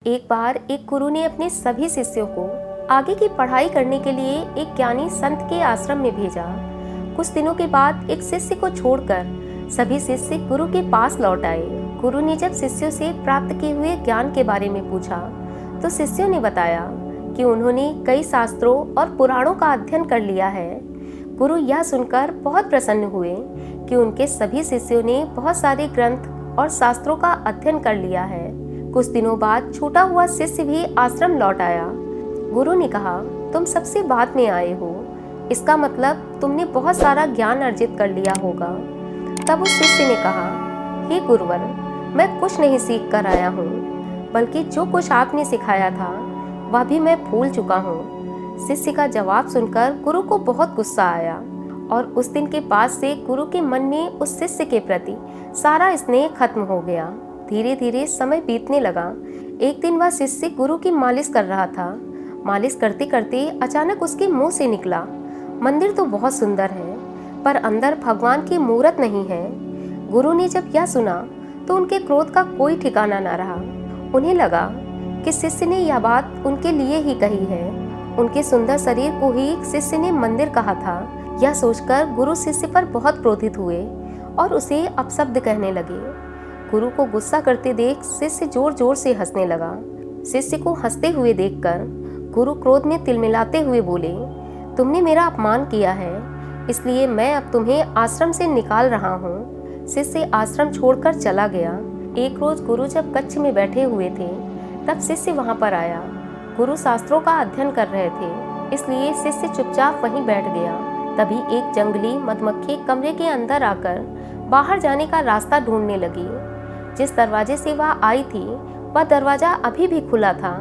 एक बार एक गुरु ने अपने सभी शिष्यों को आगे की पढ़ाई करने के लिए एक ज्ञानी संत के आश्रम में भेजा। कुछ दिनों के बाद एक शिष्य को छोड़कर सभी शिष्य गुरु के पास लौट आए। गुरु ने जब शिष्यों से प्राप्त किए हुए ज्ञान के बारे में पूछा तो शिष्यों ने बताया कि उन्होंने कई शास्त्रों और पुराणों का अध्ययन कर लिया है। गुरु यह सुनकर बहुत प्रसन्न हुए कि उनके सभी शिष्यों ने बहुत सारे ग्रंथ और शास्त्रों का अध्ययन कर लिया है। कुछ दिनों बाद छूटा हुआ शिष्य भी आश्रम लौट आया। गुरु ने कहा, तुम सबसे बाद में आए हो, इसका मतलब तुमने बहुत सारा ज्ञान अर्जित कर लिया होगा। तब उस शिष्य ने कहा, हे गुरुवर, मैं कुछ नहीं सीख कर आया हूँ, बल्कि जो कुछ आपने सिखाया था वह भी मैं भूल चुका हूँ। शिष्य का जवाब सुनकर गुरु को बहुत गुस्सा आया और उस दिन के बाद से गुरु के मन में उस शिष्य के प्रति सारा स्नेह खत्म हो गया। धीरे धीरे समय बीतने लगा। एक दिन वह शिष्य गुरु की मालिश कर रहा था। मालिश करते करते अचानक उसके मुंह से निकला, मंदिर तो बहुत सुंदर है, पर अंदर भगवान की मूर्त नहीं है। गुरु ने जब यह सुना तो उनके क्रोध का कोई ठिकाना न रहा। उन्हें लगा कि शिष्य ने यह बात उनके लिए ही कही है। उनके सुंदर शरीर को ही शिष्य ने मंदिर कहा था। यह सोचकर गुरु शिष्य पर बहुत क्रोधित हुए और उसे अपशब्द कहने लगे। गुरु को गुस्सा करते देख शिष्य जोर जोर से हंसने लगा। शिष्य को हंसते हुए देखकर गुरु क्रोध में तिलमिलाते हुए बोले, तुमने मेरा अपमान किया है, इसलिए मैं अब तुम्हें आश्रम से निकाल रहा हूँ। शिष्य आश्रम छोड़कर चला गया। एक रोज गुरु जब कक्ष में बैठे हुए थे तब शिष्य वहां पर आया। गुरु शास्त्रों का अध्ययन कर रहे थे, इसलिए शिष्य चुपचाप वहीं बैठ गया। तभी एक जंगली मधुमक्खी कमरे के अंदर आकर बाहर जाने का रास्ता ढूंढने लगी। जिस दरवाजे से वह आई थी वह दरवाजा अभी भी खुला था,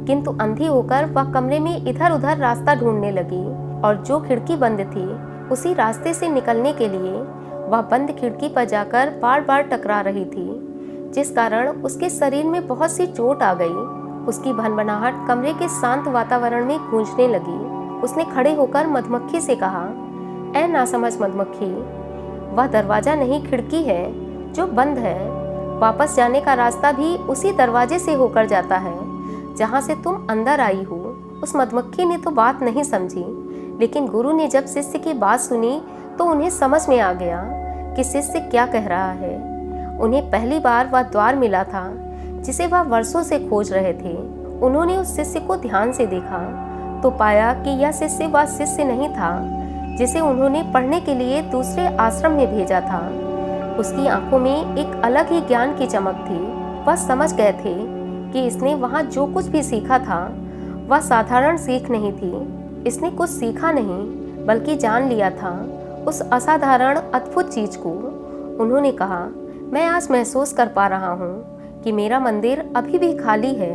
किंतु अंधी होकर वह कमरे में इधर उधर रास्ता ढूंढने लगी और जो खिड़की बंद थी उसी रास्ते से निकलने के लिए वह बंद खिड़की पर जाकर बार बार टकरा रही थी, जिस कारण उसके शरीर में बहुत सी चोट आ गई। उसकी भनभनाहट कमरे के शांत वातावरण में गूंजने लगी। उसने खड़े होकर मधुमक्खी से कहा, ऐ नासमझ मधुमक्खी, वह दरवाजा नहीं खिड़की है जो बंद है। वापस जाने का रास्ता भी उसी दरवाजे से होकर जाता है जहाँ से तुम अंदर आई हो। उस मधुमक्खी ने तो बात नहीं समझी, लेकिन गुरु ने जब शिष्य की बात सुनी तो उन्हें समझ में आ गया कि शिष्य क्या कह रहा है। उन्हें पहली बार वह द्वार मिला था जिसे वह वर्षों से खोज रहे थे। उन्होंने उस शिष्य को ध्यान से देखा तो पाया कि यह शिष्य वह शिष्य नहीं था जिसे उन्होंने पढ़ने के लिए दूसरे आश्रम में भेजा था। उसकी आंखों में एक अलग ही ज्ञान की चमक थी। वह समझ गए थे कि इसने वहाँ जो कुछ भी सीखा था वह साधारण सीख नहीं थी। इसने कुछ सीखा नहीं बल्कि जान लिया था उस असाधारण अद्भुत चीज को। उन्होंने कहा, मैं आज महसूस कर पा रहा हूँ कि मेरा मंदिर अभी भी खाली है,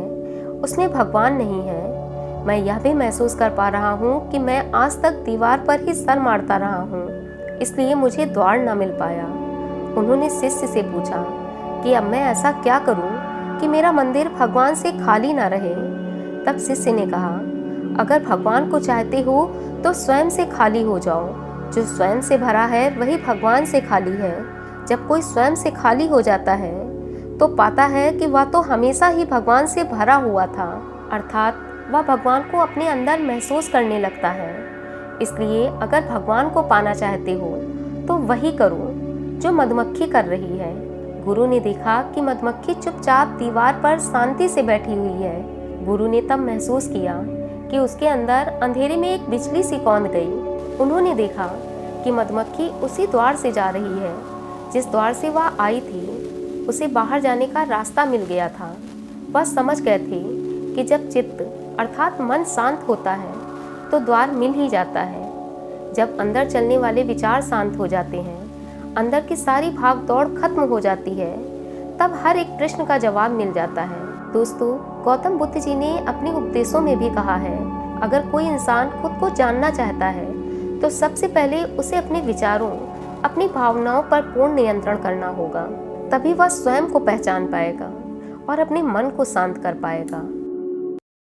उसमें भगवान नहीं है। मैं यह भी महसूस कर पा रहा हूँ कि मैं आज तक दीवार पर ही सर मारता रहा हूँ, इसलिए मुझे द्वार न मिल पाया। उन्होंने शिष्य से पूछा कि अब मैं ऐसा क्या करूं कि मेरा मंदिर भगवान से खाली ना रहे। तब शिष्य ने कहा, अगर भगवान को चाहते हो तो स्वयं से खाली हो जाओ। जो स्वयं से भरा है वही भगवान से खाली है। जब कोई स्वयं से खाली हो जाता है तो पाता है कि वह तो हमेशा ही भगवान से भरा हुआ था, अर्थात वह भगवान को अपने अंदर महसूस करने लगता है। इसलिए अगर भगवान को पाना चाहते हो तो वही करो जो मधुमक्खी कर रही है। गुरु ने देखा कि मधुमक्खी चुपचाप दीवार पर शांति से बैठी हुई है। गुरु ने तब महसूस किया कि उसके अंदर अंधेरे में एक बिजली सी कौंध गई। उन्होंने देखा कि मधुमक्खी उसी द्वार से जा रही है जिस द्वार से वह आई थी। उसे बाहर जाने का रास्ता मिल गया था। वह समझ गए थे कि जब चित्त अर्थात मन शांत होता है तो द्वार मिल ही जाता है। जब अंदर चलने वाले विचार शांत हो जाते हैं, अंदर की सारी भाग दौड़ खत्म हो जाती है, तब हर एक प्रश्न का जवाब मिल जाता है। दोस्तों, गौतम बुद्ध जी ने अपने उपदेशों में भी कहा है, अगर कोई इंसान खुद को जानना चाहता है तो सबसे पहले उसे अपने विचारों, अपनी भावनाओं पर पूर्ण नियंत्रण करना होगा। तभी वह स्वयं को पहचान पाएगा और अपने मन को शांत कर पाएगा।